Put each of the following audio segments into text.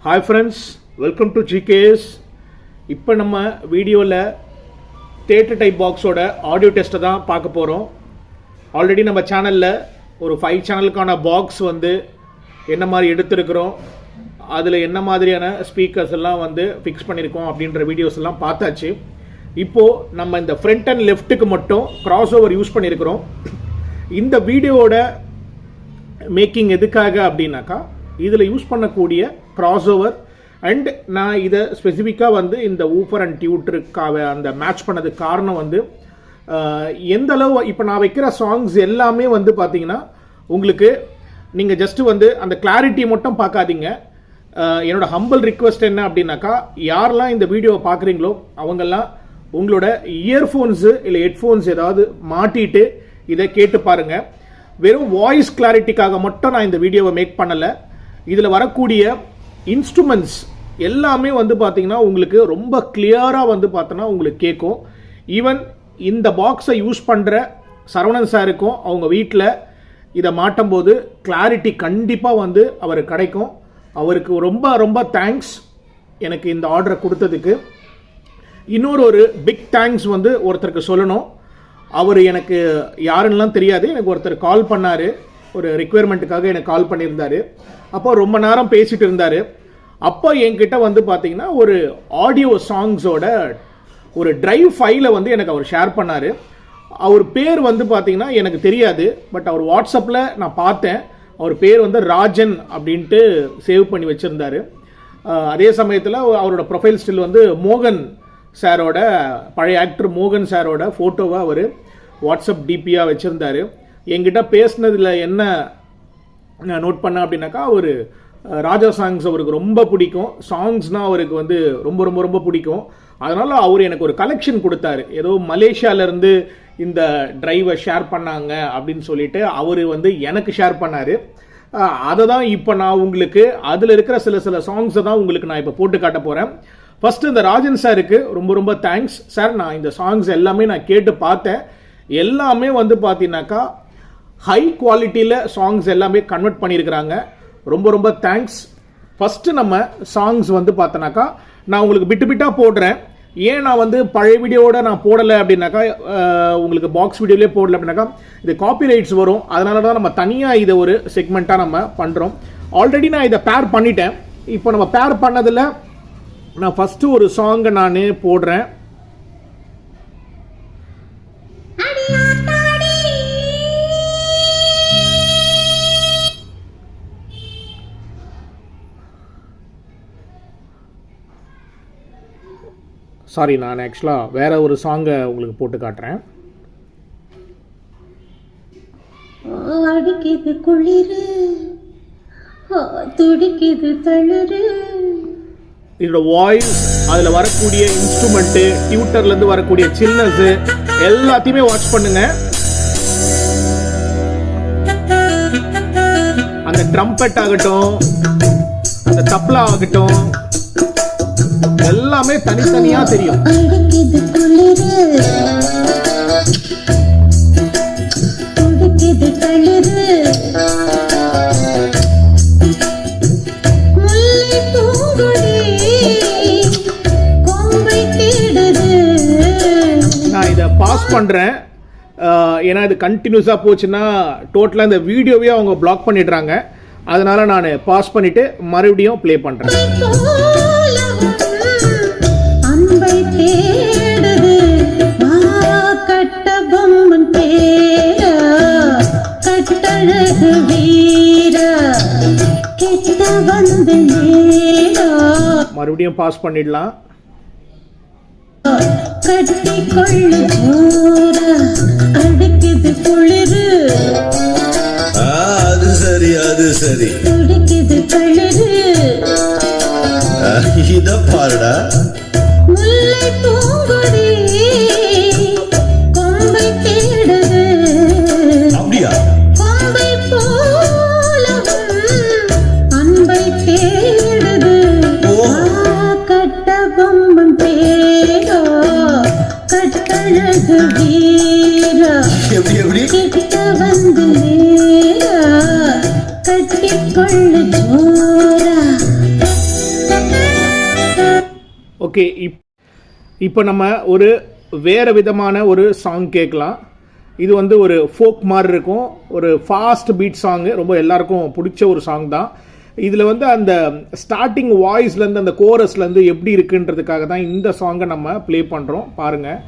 Hi friends, welcome to GKS. இப்போ நம்ம வீடியோவில் தேட்டர் டைப் பாக்ஸோட ஆடியோ டெஸ்ட்டை தான் பார்க்க போகிறோம். ஆல்ரெடி நம்ம சேனலில் ஒரு 5 சேனலுக்கான பாக்ஸ் வந்து என்ன மாதிரி எடுத்துருக்கிறோம், அதில் என்ன மாதிரியான ஸ்பீக்கர்ஸ் எல்லாம் வந்து ஃபிக்ஸ் பண்ணியிருக்கோம் அப்படின்ற வீடியோஸ் எல்லாம் பார்த்தாச்சு. இப்போது நம்ம இந்த ஃப்ரண்ட் அண்ட் லெஃப்ட்டுக்கு மட்டும் கிராஸ் ஓவர் யூஸ் பண்ணியிருக்கிறோம். இந்த வீடியோவோட மேக்கிங் எதுக்காக அப்படின்னாக்கா, இதில் யூஸ் பண்ணக்கூடிய கிராஸ் ஓவர் அண்ட் நான் இதை ஸ்பெசிஃபிக்காக வந்து இந்த ஊஃபர் அண்ட் டியூட்டருக்காக அந்த மேட்ச் பண்ணதுக்கு காரணம் வந்து எந்த அளவு இப்போ நான் வைக்கிற சாங்ஸ் எல்லாமே வந்து பார்த்தீங்கன்னா உங்களுக்கு நீங்கள் ஜஸ்ட்டு வந்து அந்த கிளாரிட்டி மட்டும் பார்க்காதீங்க. என்னோட ஹம்பிள் ரிக்வெஸ்ட் என்ன அப்படின்னாக்கா, யாரெல்லாம் இந்த வீடியோவை பார்க்குறீங்களோ அவங்கெல்லாம் உங்களோட இயர்ஃபோன்ஸு இல்லை ஹெட்ஃபோன்ஸ் ஏதாவது மாட்டிட்டு இதை கேட்டு பாருங்கள். வெறும் வாய்ஸ் கிளாரிட்டிக்காக மட்டும் நான் இந்த வீடியோவை மேக் பண்ணலை. இதில் வரக்கூடிய இன்ஸ்ட்ருமெண்ட்ஸ் எல்லாமே வந்து பார்த்தீங்கன்னா உங்களுக்கு ரொம்ப கிளியராக வந்து பார்த்தோன்னா உங்களுக்கு கேட்கும். ஈவன் இந்த பாக்ஸை யூஸ் பண்ணுற சரவணன் சாருக்கும் அவங்க வீட்டில் இதை மாட்டும்போது கிளாரிட்டி கண்டிப்பாக வந்து அவருக்கு கிடைக்கும். அவருக்கு ரொம்ப ரொம்ப தேங்க்ஸ் எனக்கு இந்த ஆர்டரை கொடுத்ததுக்கு. இன்னொரு பிக் தேங்க்ஸ் வந்து ஒருத்தருக்கு சொல்லணும். அவர் எனக்கு யாருன்னெலாம் தெரியாது, எனக்கு ஒருத்தர் கால் பண்ணார், ஒரு ரிக்வயர்மெண்ட்டுக்காக எனக்கு கால் பண்ணியிருந்தார். அப்போ ரொம்ப நேரம் பேசிகிட்டு இருந்தார். அப்போ என்கிட்ட வந்து பார்த்தீங்கன்னா ஒரு ஆடியோ சாங்ஸோட ஒரு ட்ரைவ் ஃபைலை வந்து எனக்கு அவர் ஷேர் பண்ணார். அவர் பேர் வந்து பார்த்தீங்கன்னா எனக்கு தெரியாது, பட் அவர் வாட்ஸ்அப்பில் நான் பார்த்தேன். அவர் பேர் வந்து ராஜன் அப்படின்ட்டு சேவ் பண்ணி வச்சுருந்தார். அதே சமயத்தில் அவரோட ப்ரொஃபைல் ஸ்டில் வந்து மோகன் சாரோட, பழைய ஆக்டர் மோகன் சாரோட ஃபோட்டோவை அவர் வாட்ஸ்அப் டிபியாக வச்சுருந்தார். என்கிட்ட பேசினதில் என்ன நான் நோட் பண்ணேன் அப்படின்னாக்கா, அவர் ராஜா சாங்ஸ் அவருக்கு ரொம்ப பிடிக்கும், சாங்ஸ்னால் அவருக்கு வந்து ரொம்ப ரொம்ப ரொம்ப பிடிக்கும். அதனால் அவர் எனக்கு ஒரு கலெக்ஷன் கொடுத்தாரு. ஏதோ மலேசியாவிலேருந்து இந்த டிரைவை ஷேர் பண்ணாங்க அப்படின்னு சொல்லிட்டு அவர் வந்து எனக்கு ஷேர் பண்ணார். அதை தான் இப்போ நான் உங்களுக்கு அதில் இருக்கிற சில சாங்ஸை தான் உங்களுக்கு நான் இப்போ போட்டு காட்ட போகிறேன். ஃபஸ்ட்டு இந்த ராஜன் சாருக்கு ரொம்ப ரொம்ப தேங்க்ஸ் சார். நான் இந்த சாங்ஸ் எல்லாமே நான் கேட்டு பார்த்தேன். எல்லாமே வந்து பார்த்தீங்கன்னாக்கா ஹை குவாலிட்டியில் சாங்ஸ் எல்லாமே கன்வெர்ட் பண்ணியிருக்கிறாங்க. ரொம்ப ரொம்ப தேங்க்ஸ். ஃபஸ்ட்டு நம்ம சாங்ஸ் வந்து பார்த்தோன்னாக்கா நான் உங்களுக்கு பிட்டாக போடுறேன். ஏன் நான் வந்து பழைய வீடியோவோட நான் போடலை அப்படின்னாக்கா, உங்களுக்கு பாக்ஸ் வீடியோலேயே போடலை அப்படின்னாக்கா இது காப்பிரைட்ஸ் வரும். அதனால தான் நம்ம தனியாக இதை ஒரு செக்மெண்ட்டாக நம்ம பண்ணுறோம். ஆல்ரெடி நான் இதை பேர் பண்ணிட்டேன். இப்போ நம்ம பேர் பண்ணதில் நான் ஃபஸ்ட்டு ஒரு சாங்கை நான் போடுறேன். சாரி, நான் ஆக்சுவலாக வேற ஒரு சாங்கை உங்களுக்கு போட்டு காட்டுறேன். அடிக்குது குளிரு, துடிக்குது தளிரு. இதோட வாய்ஸ், அதில் வரக்கூடிய இன்ஸ்ட்ருமெண்ட்டு, டியூட்டர்லேருந்து வரக்கூடிய சில்னஸ் எல்லாத்தையுமே வாட்ச் பண்ணுங்க. அந்த ட்ரம்பெட் ஆகட்டும், அந்த தப்லா ஆகட்டும், எல்லாமே தனித்தனியா தெரியும். நான் இதை பாஸ் பண்றேன். ஏன்னா இது கண்டினியூஸா போச்சுன்னா டோட்டலா இந்த வீடியோவே அவங்க பிளாக் பண்ணிடுறாங்க. அதனால நான் பாஸ் பண்ணிட்டு மறுபடியும் ப்ளே பண்றேன். மறுபடியும் பாஸ் பண்ணிடலாம். அது சரி, அது சரி. இத பாருடா. அப்படியா? எப்படி எப்படி கட்டிக்கொள்ளு ஜோரா. ஓகே, இப்போ நம்ம ஒரு வேறு விதமான ஒரு சாங் கேட்கலாம். இது வந்து ஒரு ஃபோக் மாதிரி இருக்கும், ஒரு ஃபாஸ்ட் பீட் சாங்கு, ரொம்ப எல்லாருக்கும் பிடிச்ச ஒரு சாங் தான். இதில் வந்து அந்த ஸ்டார்டிங் வாய்ஸ்லேருந்து அந்த கோரஸ்லேருந்து எப்படி இருக்குன்றதுக்காக தான் இந்த சாங்கை நம்ம ப்ளே பண்ணுறோம். பாருங்கள்.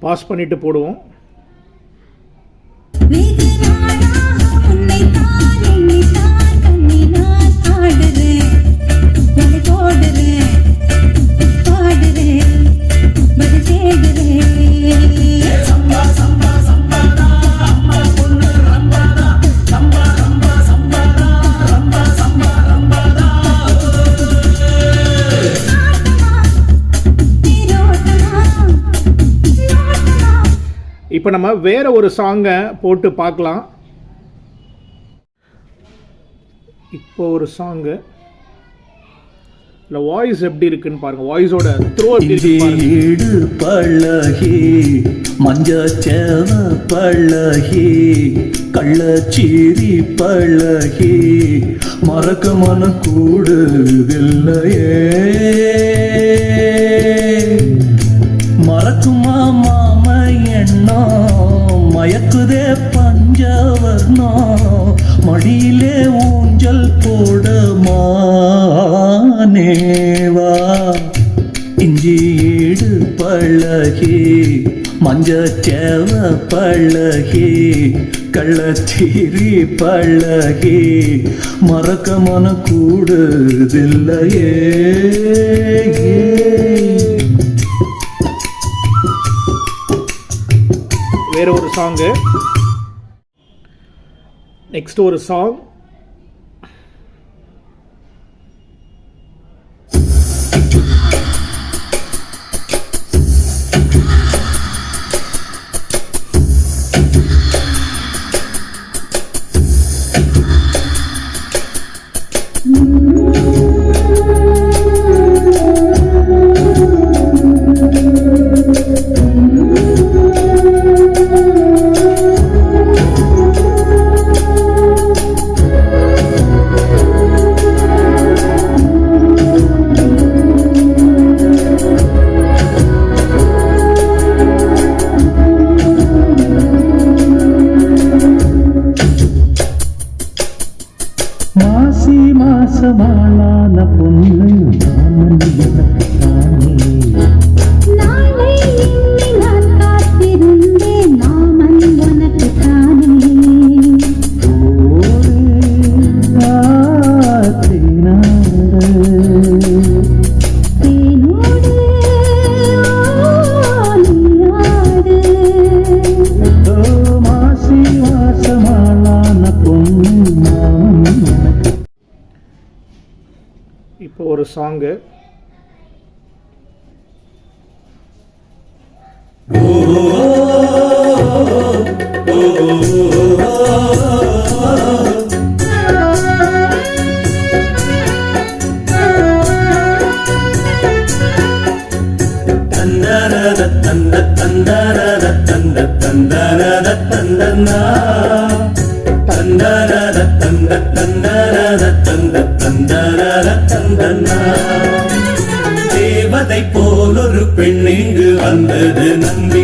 பாஸ் பண்ணிட்டு போடுவோம். இப்போ நம்ம வேற ஒரு சாங்கை போட்டு பார்க்கலாம். இப்போ ஒரு சாங்கு இல்லை வாய்ஸ் எப்படி இருக்குன்னு பாருங்க. வாய்ஸோட த்ரோ ஈடு பழகி மஞ்சச்சேவ பழகி கள்ளச்சீரி பழகி மறக்க மன கூடுதில்லையே மறக்குமா மயக்குதே பஞ்சவர்ணோ மடியிலே ஊஞ்சல் போடமானேவா இஞ்சியீடு பழகி மஞ்சச்சேவ பழகி கள்ளச்சீரி பழகி மறக்க மன கூடுதில்லையே. வேற ஒரு சாங்கு. நெக்ஸ்ட் ஒரு சாங். மாசமாளான பொண்ணு இப்போ ஒரு சாங்கு. தேவதை போலொரு பெண் இங்கு வந்தது நம்பி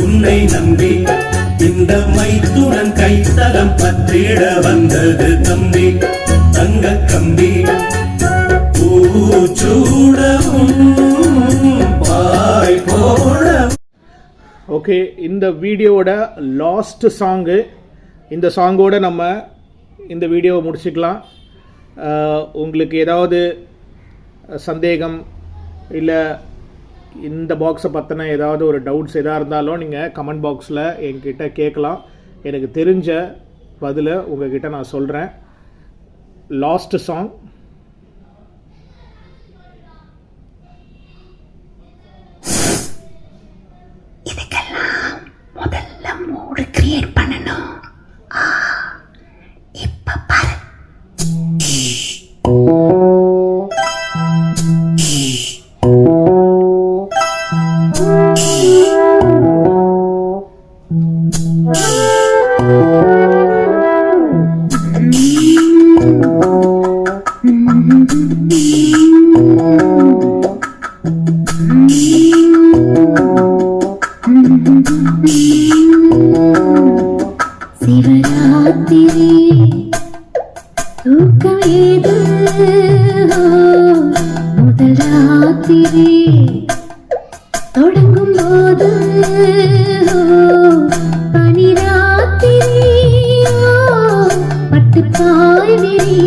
உன்னை நம்பி இந்த மைத்துடன் கைத்தலம் பற்றிட வந்தது தம்பி தங்க கம்பி பூச்சூடவும் பாய் போட. ஓகே, இந்த வீடியோவோட லாஸ்ட் சாங்கு, இந்த சாங்கோட நம்ம இந்த வீடியோவை முடிச்சுக்கலாம். உங்களுக்கு ஏதாவது சந்தேகம் இல்லை இந்த பாக்ஸை பற்றின ஏதாவது ஒரு டவுட்ஸ் எதாக இருந்தாலும் நீங்கள் கமெண்ட் பாக்ஸில் என்கிட்ட கேட்கலாம். எனக்கு தெரிஞ்ச பதிலை உங்ககிட்ட நான் சொல்கிறேன். லாஸ்ட் சாங் இதுக்கெல்லாம் முதல்ல மூடு கிரியேட் பண்ணணும். இப்ப பாரு. சிவராத்திரி தூக்கம் ஏது, முதல் ராத்திரி தொடங்கும் போது பனி ராத்திரி பட்டு பாய் விரி,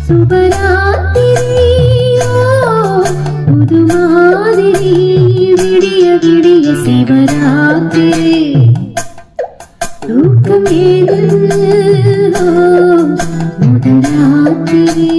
சுபராத்திரி புது மாதிரி விடிய விடிய சிவராத்திரி தூக்கம் ஏது, முதல் ராத்திரி.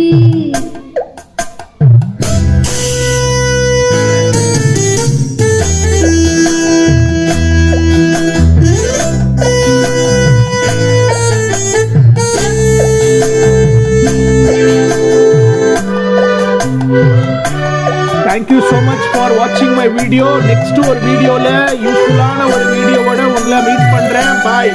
தேங்க்யூ ஸோ மச் ஃபார் வாட்சிங் மை வீடியோ. நெக்ஸ்ட் ஒரு வீடியோவில் யூஸ்ஃபுல்லான ஒரு வீடியோவோட உங்களை மீட் பண்ணுறேன். பாய்.